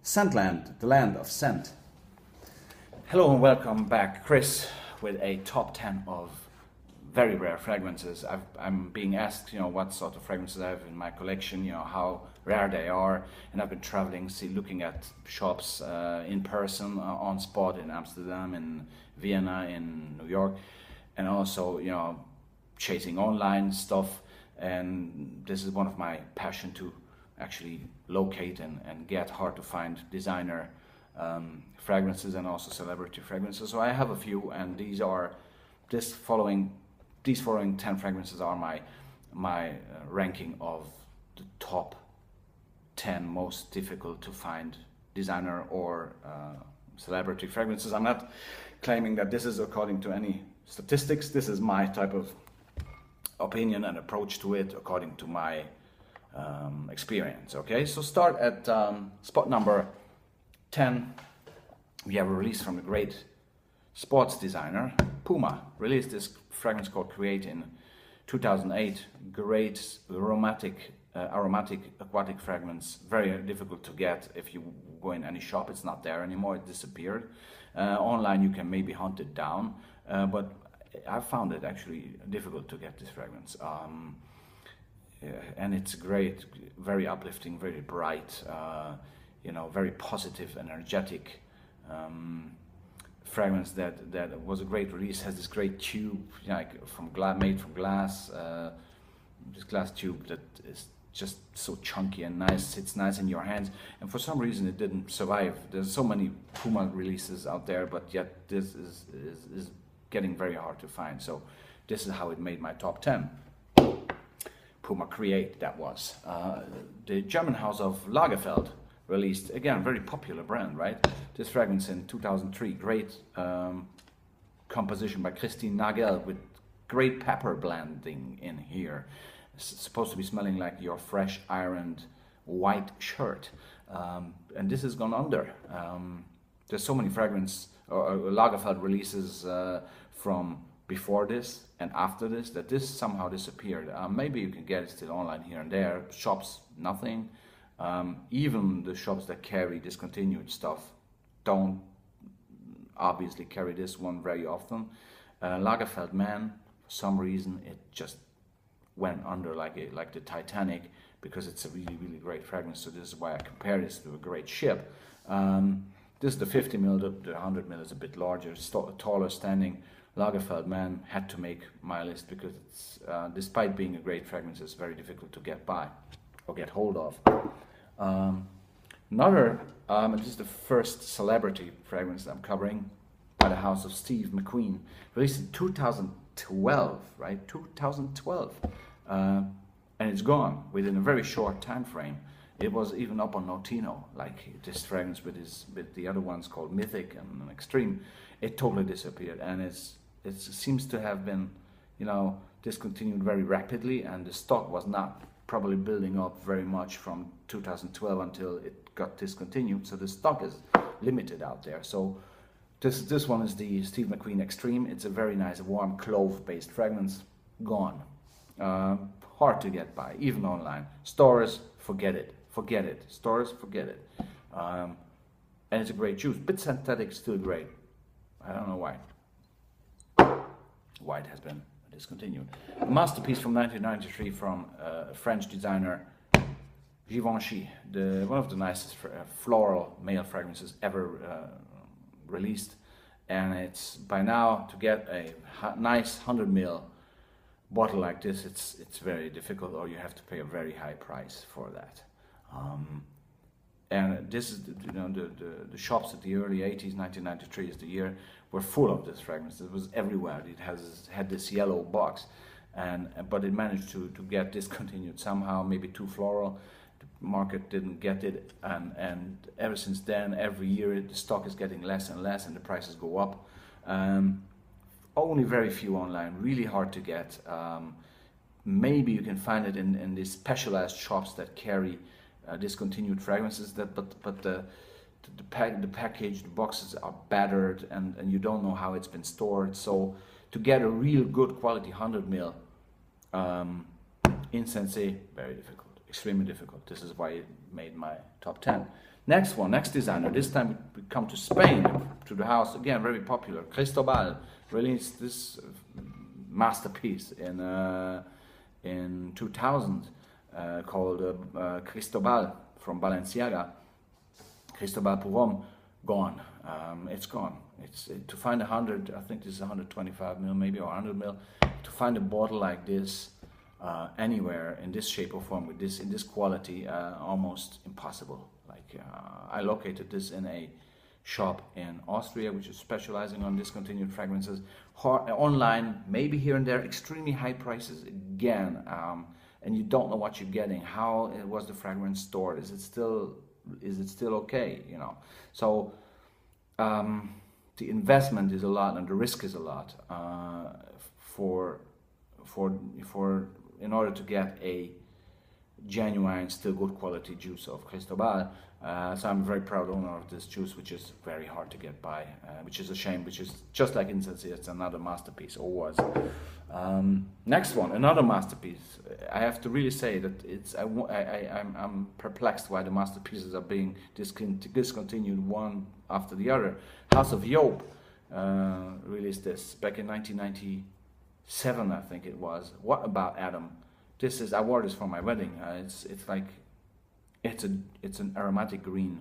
Scentland, the land of scent. Hello and welcome back, Chris, with a top 10 of very rare fragrances. I'm being asked, what sort of fragrances I have in my collection, how rare they are, and I've been traveling, looking at shops in person, on spot in Amsterdam, in Vienna, in New York, and also, chasing online stuff. And this is one of my passion to actually locate and get hard to find designer fragrances and also celebrity fragrances. So I have a few, and these following 10 fragrances are my ranking of the top 10 most difficult to find designer or celebrity fragrances. I'm not claiming that this is according to any statistics. This is my type of opinion and approach to it according to my experience. Okay, so start at spot number 10. We have a release from the great sports designer Puma. Released this fragrance called Create in 2008. Great aromatic aquatic fragrance. Very difficult to get. If you go in any shop, it's not there anymore. It disappeared. Online you can maybe hunt it down, but I found it actually difficult to get this fragrance. And it's great, very uplifting, very bright, very positive, energetic fragrance that was a great release. Has this great tube, made from glass, this glass tube that is just so chunky and nice, sits nice in your hands. And for some reason it didn't survive. There's so many Puma releases out there, but yet this is getting very hard to find. So this is how it made my top 10. Puma Create, that was. The German house of Lagerfeld released, again, very popular brand, right? This fragrance in 2003, great composition by Christine Nagel with great pepper blending in here. It's supposed to be smelling like your fresh ironed white shirt. And this has gone under. There's so many fragrance or Lagerfeld releases from before this and after this that this somehow disappeared. Maybe you can get it still online here and there. Shops, nothing. Even the shops that carry discontinued stuff don't obviously carry this one very often. Lagerfeld Man, for some reason, it just went under like the Titanic, because it's a really, really great fragrance. So this is why I compare this to a great ship. This is the 50 ml, the 100 ml is a bit larger, taller standing. Lagerfeld Man had to make my list because it's, despite being a great fragrance, it's very difficult to get by or get hold of. This is the first celebrity fragrance that I'm covering, by the house of Steve McQueen, released in 2012, right? 2012, and it's gone within a very short time frame. It was even up on Notino, like this fragrance with the other ones called Mythic and Extreme. It totally disappeared, and it seems to have been, discontinued very rapidly, and the stock was not probably building up very much from 2012 until it got discontinued. So the stock is limited out there. So this one is the Steve McQueen Extreme. It's a very nice warm clove-based fragrance. Gone. Hard to get by, even online. Stores, forget it. Stores, forget it. And it's a great juice. Bit synthetic, still great. I don't know why. White has been discontinued. A masterpiece from 1993 from French designer Givenchy, one of the nicest floral male fragrances ever released. And it's, by now, to get a nice 100 ml bottle like this, it's very difficult, or you have to pay a very high price for that. And this is, the shops at the early 80s, 1993 is the year, were full of this fragrance. It was everywhere. It had this yellow box, but it managed to get discontinued somehow, maybe too floral. The market didn't get it, and ever since then, every year the stock is getting less and less, and the prices go up. Only very few online, really hard to get. Maybe you can find it in these specialized shops that carry discontinued fragrances, but the package, the boxes are battered, and you don't know how it's been stored. So to get a real good quality 100 ml incense, very difficult. extremely difficult. This is why it made my top 10. Next one, next designer. This time we come to Spain, to the house, again, very popular. Cristobal released this masterpiece in 2000 called Cristobal from Balenciaga. Cristobal Pujom, gone. It's gone. To find 100, I think this is 125 mil maybe, or 100 mil. To find a bottle like this anywhere in this shape or form with this in this quality, almost impossible. Like I located this in a shop in Austria, which is specializing on discontinued fragrances. Online, maybe here and there, extremely high prices again, and you don't know what you're getting. How was the fragrance stored? Is it still okay? You know, so the investment is a lot and the risk is a lot for in order to get a genuine, still good quality juice of Cristobal. So I'm a very proud owner of this juice, which is very hard to get by, which is a shame, which is just like Incense, it's another masterpiece, or was. Next one, another masterpiece. I have to really say that I'm perplexed why the masterpieces are being discontinued one after the other. House of Joop released this back in 1997, I think it was. What about Adam? I wore this for my wedding. It's an aromatic green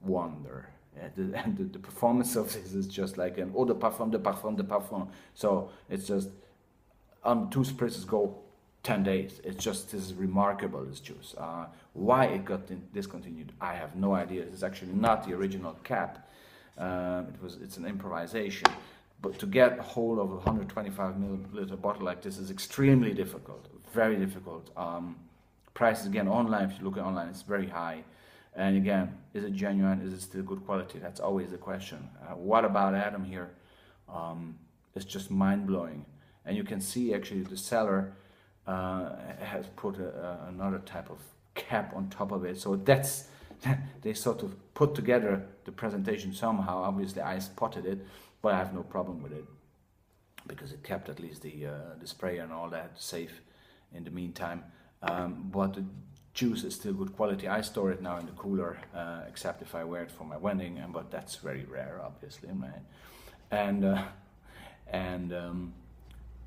wonder. And the performance of this is just like an eau de parfum, de parfum, de parfum. So it's just, on 2 spritzes go 10 days. It's just, this is remarkable, this juice. Why it got discontinued, I have no idea. It's actually not the original cap. It's an improvisation. But to get a hold of a 125 milliliter bottle like this is extremely difficult, very difficult. Prices again online, if you look at online, it's very high. And again, is it genuine? Is it still good quality? That's always the question. What about Adam here? It's just mind-blowing. And you can see actually the seller has put another type of cap on top of it. So that's, they sort of put together the presentation somehow. Obviously I spotted it, but I have no problem with it because it kept at least the sprayer and all that safe in the meantime. But the juice is still good quality. I store it now in the cooler, except if I wear it for my wedding, but that's very rare, obviously, right? And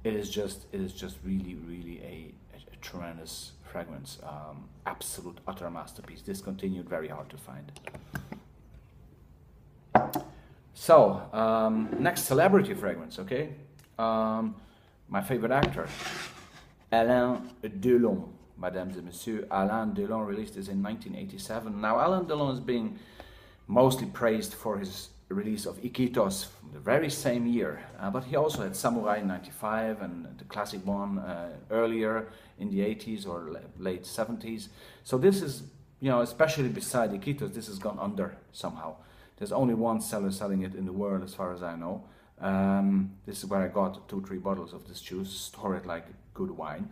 it is just really a tremendous fragrance, absolute utter masterpiece. Discontinued, very hard to find. So next celebrity fragrance, okay? My favorite actor, Alain Delon. Mesdames et Messieurs, Alain Delon released this in 1987. Now, Alain Delon is being mostly praised for his release of Iquitos from the very same year, but he also had Samurai in 95 and the classic one earlier in the 80s or late 70s. So this is, you know, especially beside Iquitos, this has gone under somehow. There's only one seller selling it in the world as far as I know. This is where I got 2-3 bottles of this juice, store it like good wine.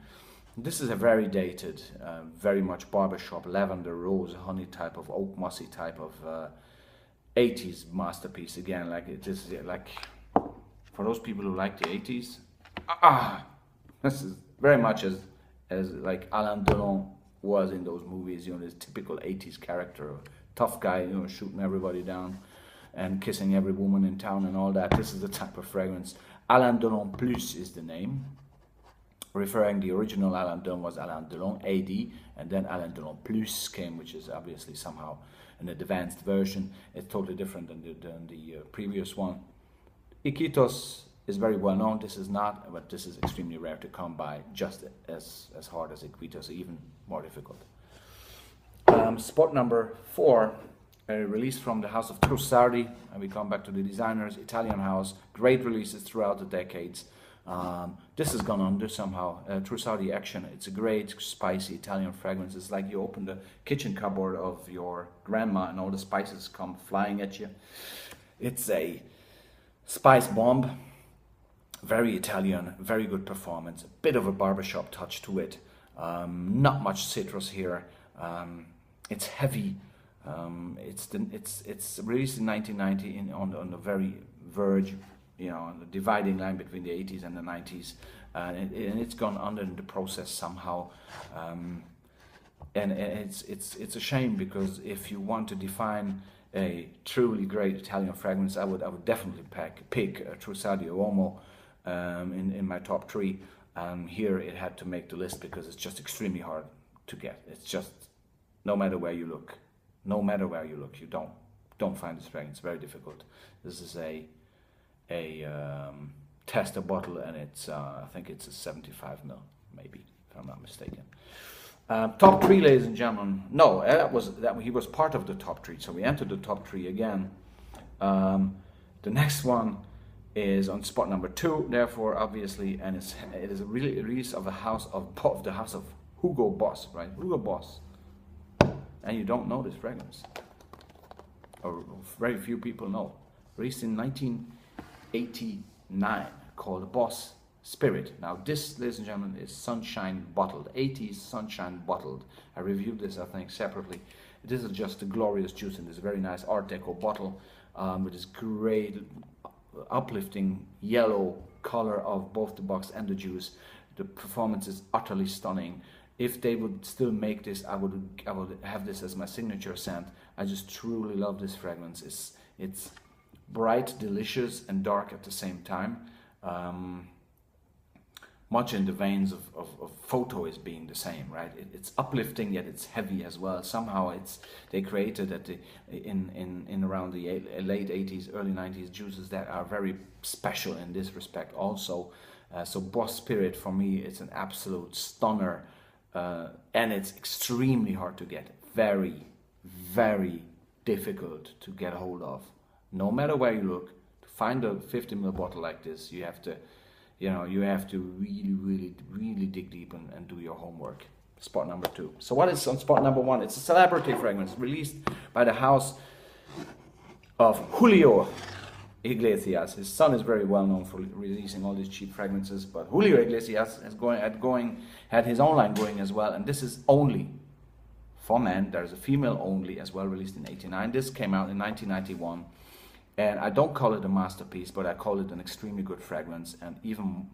This is a very dated, very much barbershop, lavender, rose, honey type of oak mossy type of 80s masterpiece. Again, like it is like for those people who like the 80s. This is very much as like Alain Delon was in those movies. You know, this typical 80s character, tough guy, you know, shooting everybody down and kissing every woman in town and all that. This is the type of fragrance. Alain Delon Plus is the name. Referring the original Alain Delon was Alain Delon AD, and then Alain Delon Plus came, which is obviously somehow an advanced version. It's totally different than the previous one. Iquitos is very well known. This is not, but this is extremely rare to come by, just as hard as Iquitos, even more difficult. Spot number 4, released from the house of Trussardi, and we come back to the designers, Italian house, great releases throughout the decades. This has gone under somehow. Trussardi Action. It's a great spicy Italian fragrance. It's like you open the kitchen cupboard of your grandma and all the spices come flying at you. It's a spice bomb. Very Italian, very good performance. A bit of a barbershop touch to it. Not much citrus here. It's heavy. It's released in 1990 on the very verge, you know, on the dividing line between the 80s and the 90s, and it's gone under in the process somehow. and it's a shame, because if you want to define a truly great Italian fragrance, I would definitely pick Trusadio Uomo in my top 3. Here it had to make the list because it's just extremely hard to get. It's just, no matter where you look, you don't find this fragrance. It's very difficult. This is a tester bottle, and it's I think it's a 75 ml, maybe, if I'm not mistaken. Top 3, ladies and gentlemen. No, he was part of the top 3, so we entered the top 3 again. The next one is on spot number 2, therefore, obviously, and it is a release of the house of Hugo Boss, right? Hugo Boss, and you don't know this fragrance, or very few people know. Released in 1989, called Boss Spirit. Now this, ladies and gentlemen, is Sunshine bottled, 80s Sunshine bottled. I reviewed this, I think, separately. This is just a glorious juice in this very nice Art Deco bottle, with this great uplifting yellow color of both the box and the juice. The performance is utterly stunning. If they would still make this, I would have this as my signature scent. I just truly love this fragrance. It's bright, delicious, and dark at the same time. Much in the veins of Photo is being the same, right? It's uplifting, yet it's heavy as well. Somehow they created in around the late 80s, early 90s juices that are very special in this respect also. So Boss Spirit, for me, it's an absolute stunner, and it's extremely hard to get. Very, very difficult to get a hold of. No matter where you look, to find a 50 ml bottle like this, you have to really dig deep and do your homework. Spot number 2. So what is on spot number 1? It's a celebrity fragrance released by the house of Julio Iglesias. His son is very well known for releasing all these cheap fragrances, but Julio Iglesias had his own line going as well, and this is only for men. There's a female only as well, released in 89. This came out in 1991. And I don't call it a masterpiece, but I call it an extremely good fragrance, and even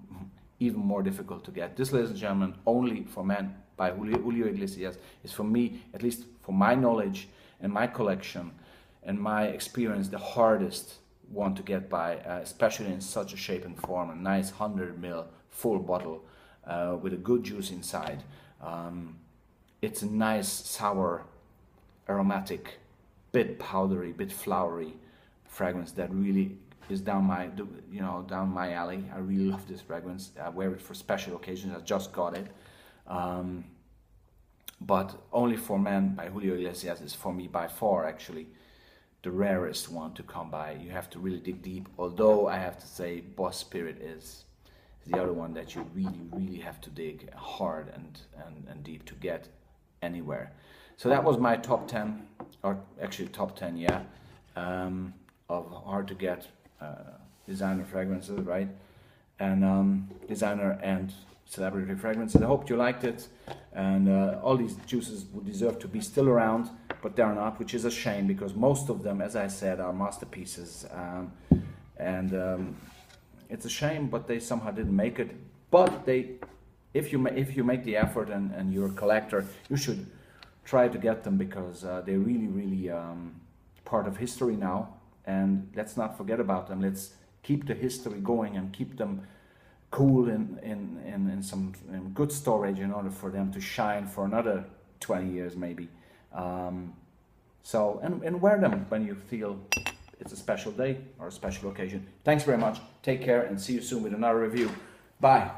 more difficult to get. This, ladies and gentlemen, only for men by Julio Iglesias, is, for me, at least for my knowledge and my collection and my experience, the hardest one to get by, especially in such a shape and form. A nice 100 ml full bottle with a good juice inside. It's a nice, sour, aromatic, bit powdery, bit flowery fragrance that really is down my alley. I really love this fragrance. I wear it for special occasions. I just got it. But Only for Men by Julio Iglesias is, for me, by far actually the rarest one to come by. You have to really dig deep, although I have to say Boss Spirit is the other one that you really have to dig hard and deep to get anywhere. So that was my top 10, or actually top 10, yeah, of hard to get designer fragrances, right? And designer and celebrity fragrances. I hope you liked it, and all these juices would deserve to be still around, but they're not, which is a shame, because most of them, as I said, are masterpieces, and it's a shame, but they somehow didn't make it. But if you make the effort and you're a collector, you should try to get them, because they're really part of history now, and let's not forget about them. Let's keep the history going and keep them cool in some good storage in order for them to shine for another 20 years maybe. So wear them when you feel it's a special day or a special occasion. Thanks very much. Take care and see you soon with another review. Bye.